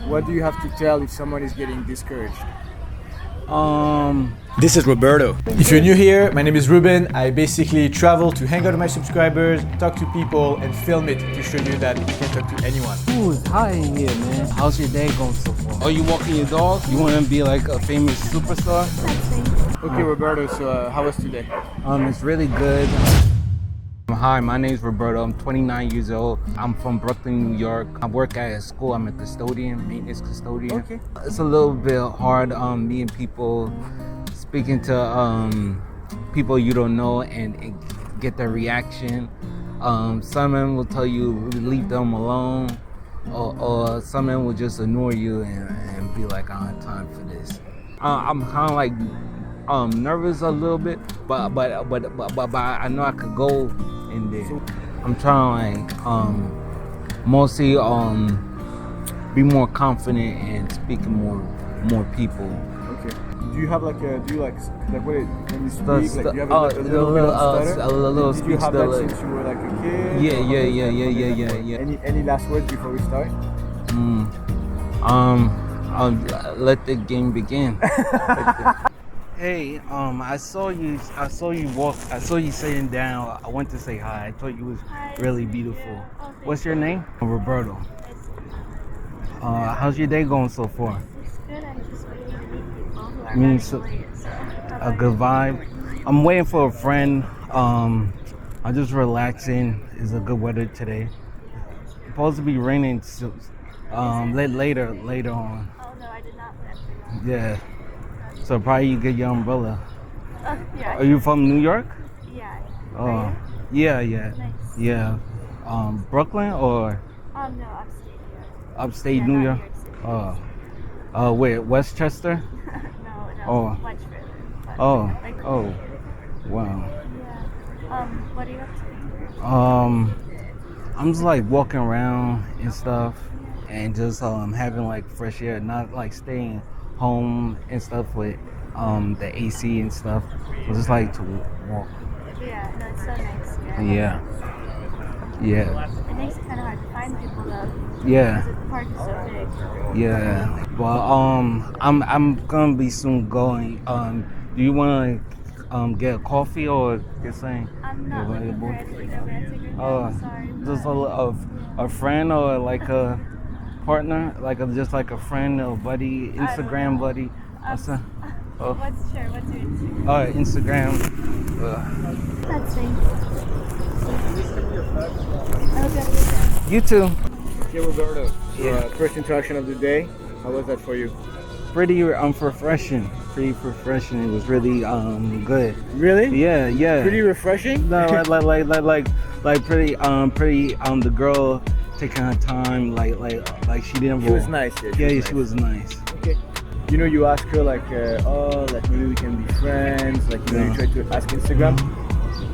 What do you have to tell if someone is getting discouraged? This is Roberto. If you're new here, my name is Ruben. I basically travel to hang out with my subscribers, talk to people, and film it to show you that you can talk to anyone. Ooh, it's hot in here, man. How's your day going so far? Are you walking your dog? You want to be like a famous superstar? Okay, Roberto, so how was today? It's really good. Hi, my name is Roberto. I'm 29 years old. I'm from Brooklyn, New York. I work at a school. I'm a custodian, maintenance custodian. Okay. It's a little bit hard meeting people, speaking to people you don't know and get their reaction. Some of them will tell you leave them alone, or some of them will just ignore you and be like, I don't have time for this. I'm kind of like nervous a little bit, but I know I could go in there. I'm trying to like mostly be more confident and speaking more people. Okay. Do you have like a when you speak, like do you have like a little bit of stutter? A little Did you have that since you were like a kid? Yeah. Any last words before we start? Let the game begin. Hey, I saw you walk. I saw you sitting down. I went to say hi. I thought you was really beautiful. What's your name? Roberto. How's your day going so far? It's good. I'm just waiting to meet people who are running late, so A good vibe. I'm waiting for a friend. I'm just relaxing. It's a good weather today. Supposed to be raining later on. Oh no, I did not plan for that. Yeah. So probably you get your umbrella. Yeah. Are you from New York? Yeah. Oh, yeah. Nice. Yeah. Brooklyn or No, upstate New York. upstate Yeah, New not York? City. Where? Westchester? No, Oh. much further. But, Oh. like, Oh. Wow. Yeah. What are you up to? I'm just like walking around and stuff, and just having like fresh air, not like staying home and stuff with the AC and stuff. I just like to walk. Yeah, no, it's so nice. Yeah. It makes it kind of hard to find people though. Yeah. Because the park is so big. Yeah. Well, I'm gonna be soon going. Do you want to get a coffee or get something? I'm not looking for anything romantic right now. I'm sorry. Just but- a friend or like a partner, just like a friend or buddy, Instagram buddy. What's your Instagram? Instagram. That's me. You too. Okay, Roberto. So, Yeah. first interaction of the day. How was that for you? Pretty refreshing. Pretty refreshing. It was really good. Really? Yeah. Pretty refreshing. No, like pretty the girl taking her time, like she didn't. She was nice. Yeah, she was nice. Okay. You ask her like maybe we can be friends. Like you try to ask Instagram.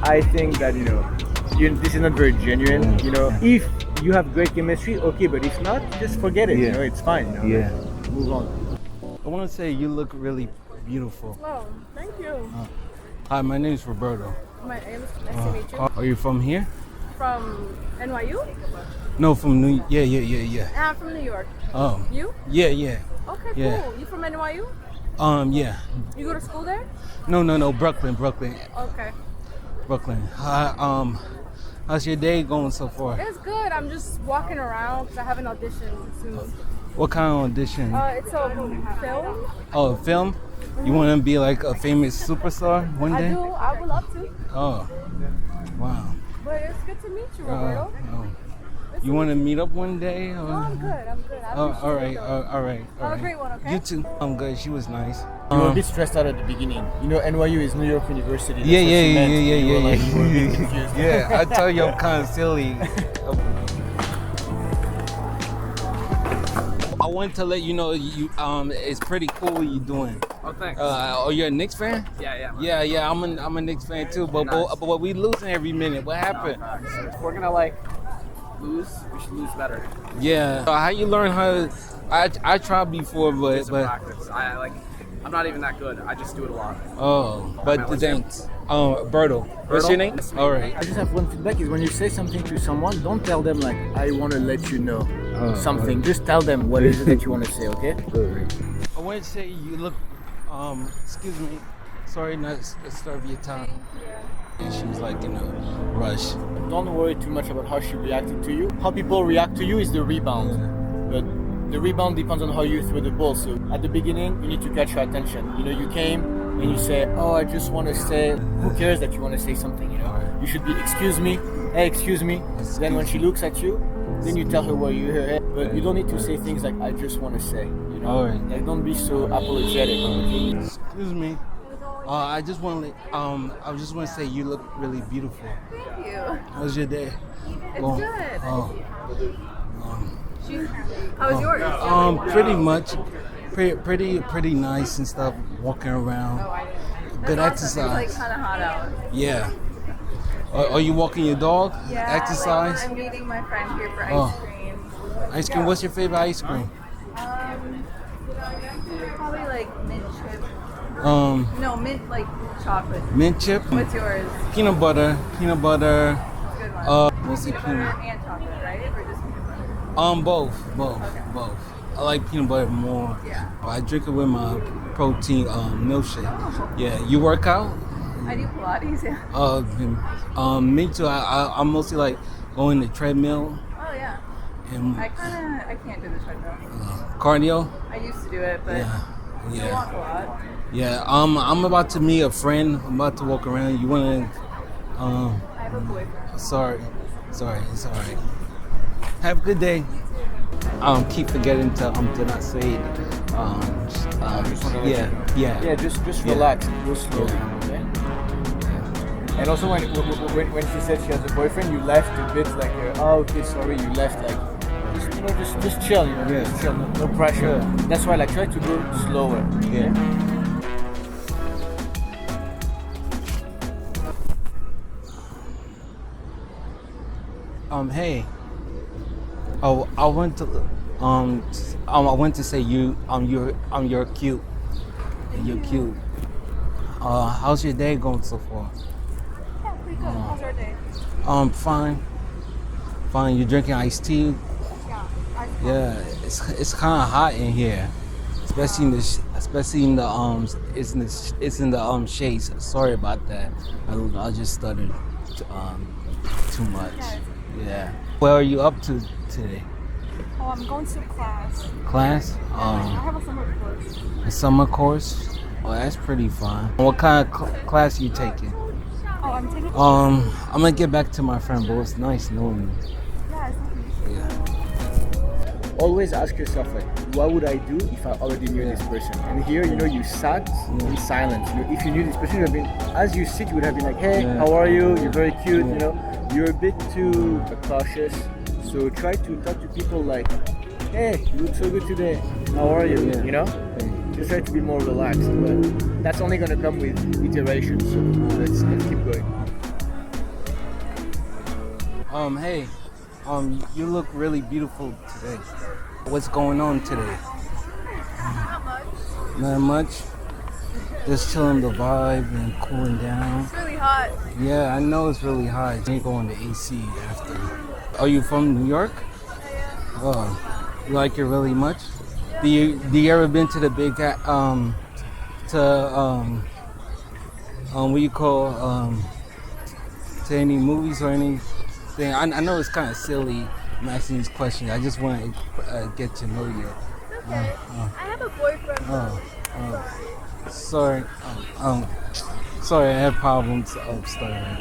I think that this is not very genuine. If you have great chemistry, okay, but if not, just forget it. Yeah. It's fine. Yeah. Move on. I want to say you look really beautiful. Oh, thank you. Hi, my name is Roberto. My name is nice to meet you. Are you from here? From NYU? No, from New. Yeah. I'm from New York. Oh. You? Yeah. Okay, Yeah. cool. You from NYU? Yeah. You go to school there? No, Brooklyn. Okay. Hi, how's your day going so far? It's good. I'm just walking around because I have an audition soon. What kind of audition? It's a film. Oh, film? You want to be like a famous superstar one day? I do. I would love to. Oh, wow. But it's good to meet you, Roberto. Oh. You want to meet up one day? Or? No, I'm good. I Oh, appreciate all it, right, though. all right. Have a great one, okay? You too. I'm good. She was nice. You were a bit stressed out at the beginning. NYU is New York University. That's Yeah. what she meant. You were a bit confused. Yeah, I tell you, I'm kind of silly. I wanted to let you know it's pretty cool what you're doing. Oh, thanks. Are you a Knicks fan? Yeah. Yeah. I'm a Knicks fan too. But we losing every minute. What happened? If we're gonna lose, we should lose better. Yeah. How you learn how? I tried before, It's a but practice. I'm not even that good. I just do it a lot. but what's thanks. Berto. What's your name? All right. I just have one feedback is when you say something to someone, don't tell them like I want to let you know. something. Just tell them what is it that you want to say, okay? I want to say you look, excuse me, sorry not to disturb your time. And she was like in a rush. Don't worry too much about how she reacted to you. How people react to you is the rebound. But the rebound depends on how you throw the ball. So at the beginning, you need to catch her attention. You know, you came and you say, oh, I just want to say, who cares that you want to say something, you know? You should be, excuse me, hey, excuse me. Then when she looks at you, then you tell her what you hear. But you don't need to say things like, I just want to say, you know? All right. Like, don't be so apologetic. Okay? Excuse me. I just want to say you look really beautiful. Thank you. How's your day? It's good. How was yours? Pretty much, pretty nice and stuff. Walking around, good exercise. It's like kind of hot out. Yeah. Are you walking your dog? Yeah. Exercise. Like, I'm meeting my friend here for ice cream. Ice cream. What's your favorite ice cream? Probably like mint chip. No, mint like chocolate. Mint chip. What's yours? Peanut butter. Good one. Mostly Peanut peanut. butter and chocolate, right? Or just peanut butter? Both. I like peanut butter more. Yeah. I drink it with my protein milkshake. Yeah. You work out? I do Pilates, yeah. Me too. I'm mostly like going to treadmill Oh yeah. and I can't do the treadmill. cardio. I used to do it, but Yeah. I Yeah. walk a lot. Yeah. I'm about to meet a friend. I'm about to walk around. You wanna? I have a boyfriend. Sorry. It's alright. Have a good day. Keep forgetting to not say it. just wanna let you know. Yeah. Just relax. Go slowly, okay? And also when she said she has a boyfriend, you left a bit like, oh, okay, sorry, you left like, just chill, you know, just chill, no pressure. That's why like try to go slower. Yeah. Hey. Oh, I want to say you're cute. You're cute. How's your day going so far? Yeah, pretty good. How's your day? Fine. You drinking iced tea? Yeah. Yeah, it's kind of hot in here, especially in the it's in the shades. Sorry about that. I just stuttered too much. Yeah. What are you up to today? Oh, I'm going to class. Class? I have a summer course. A summer course? Oh, that's pretty fun. What kind of class are you taking? Oh, I'm taking. I'm gonna get back to my friend, but it's nice knowing you. Yeah, it's nice. Yeah. Always ask yourself like, what would I do if I already knew this person? And here, you know, you sat in silence. You know, if you knew this person, you would have been, as you sit, you would have been like, hey, how are you? You're very cute. You know, you're a bit too cautious. So try to talk to people like, hey, you look so good today. How are you? Yeah. You know, just try to be more relaxed. But that's only gonna come with iteration. So let's keep going. Hey, you look really beautiful today. What's going on today? Not much. Not much. Just chilling the vibe and cooling down. It's really hot. Yeah, I know it's really hot. You ain't going to AC after. Are you from New York? Oh, you like it really much? Do you ever been to the big what you call to any movies or anything? I know it's kind of silly I'm asking these questions. I just want to get to know you. Okay. I have a boyfriend. Sorry. Sorry, I have problems stuttering.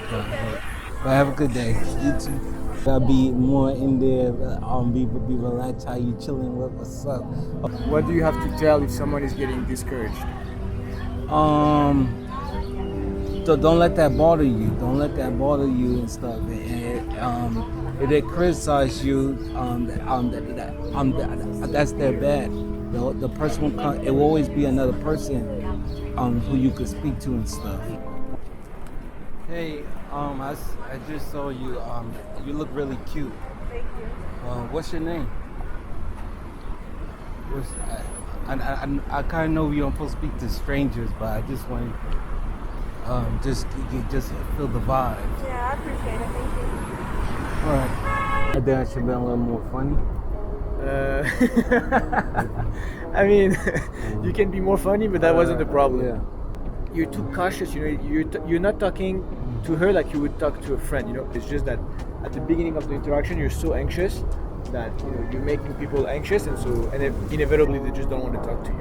But have a good day. You too. Gotta be more in there. Be relaxed. How you chilling? What's up? What do you have to tell if someone is getting discouraged? So don't let that bother you. Don't let that bother you and stuff. And if they criticize you, that's their bad. The person will come. It will always be another person who you could speak to and stuff. Hey, I just saw you. You look really cute. Thank you. What's your name? I kind of know you don't supposed to speak to strangers, but I just want just feel the vibe. Yeah, I appreciate it. Thank you. All right. I think I should be a little more funny. I mean, you can be more funny, but that wasn't the problem. Yeah. You're too cautious, you know. You're not talking to her like you would talk to a friend, you know. It's just that at the beginning of the interaction, you're so anxious that you know you're making people anxious, and inevitably they just don't want to talk to you.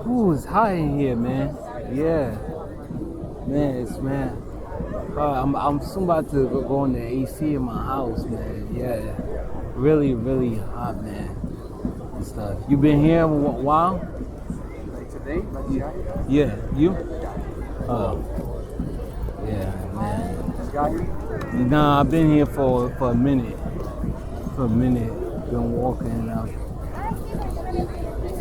Ooh, it's hot in here, man. Yeah. Man. I'm soon about to go on the AC in my house, man. Yeah. Really, really hot, man. And stuff. You been here a while? Like today? Like yeah. Yeah. You? Oh. Yeah, man. Just got here? Nah, I've been here for a minute. Been walking out.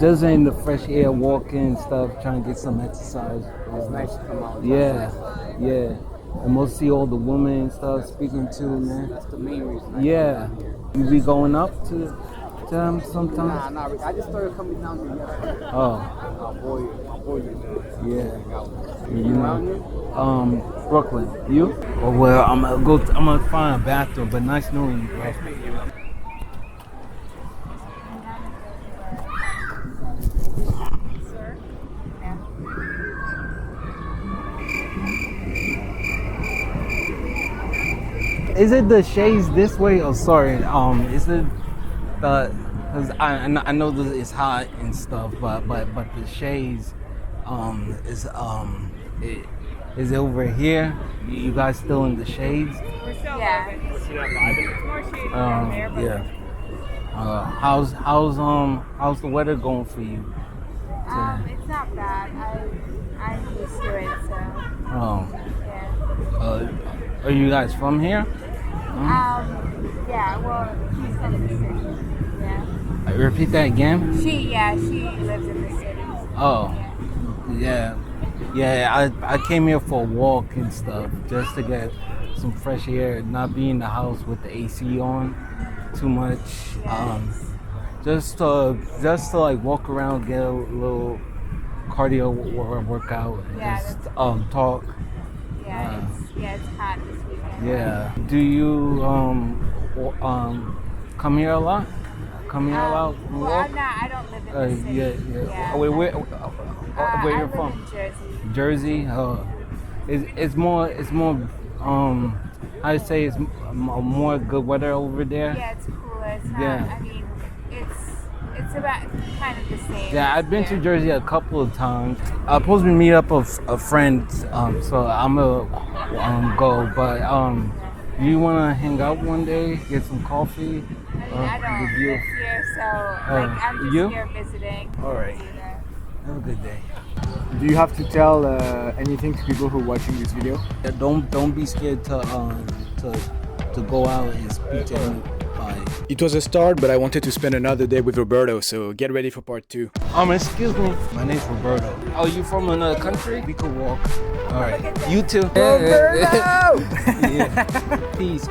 Just in the fresh air, walking stuff, trying to get some exercise. It's nice to come out. Yeah. And most see all the women and stuff speaking to, man. That's the main reason. Yeah. You be going up to them sometimes? Nah, I just started coming down here yesterday. Oh. I'll boy you. Yeah. You around here? Brooklyn. You? Oh well, I'm gonna find a bathroom, but nice knowing you, bro. Nice meeting you. Is it the shades this way? Oh, sorry. Is it the? Cause I know that it's hot and stuff, but the shades, is it over here? You guys still in the shades? We're still Yeah. It's more shady down there, but Yeah. How's the weather going for you? It's not bad. I'm used to it, so Oh, yeah. are you guys from here? Yeah. Well, she's from the city. Yeah. Repeat that again. She lives in the city. Oh, yeah. I came here for a walk and stuff, just to get some fresh air, not be in the house with the AC on too much. Just to like walk around, get a little cardio workout, Yeah, just talk. Yeah. It's hot this weekend. Yeah. Do you come here a lot? Come here a lot? and Well, walk? I'm not. I don't live in the city. Yeah. Oh, wait, where I you're live from? in Jersey. Jersey. It's more. I'd say it's more good weather over there. Yeah, it's cooler. It's not. Yeah. I mean, it's about kind of the same. Yeah, I've been to here. Jersey a couple of times. I'm supposed to meet up with a friend, so I'm gonna go. But you wanna hang out one day, get some coffee? I mean, I don't with live you? here, so I'm just you? here visiting. All right. Have a good day. Do you have to tell anything to people who are watching this video? Yeah, don't be scared to go out and speak to anybody. It was a start, but I wanted to spend another day with Roberto, so get ready for part 2. Excuse me. My name's Roberto. Oh, you from another country? We could walk. All right. You too. Roberto! Yeah. Peace.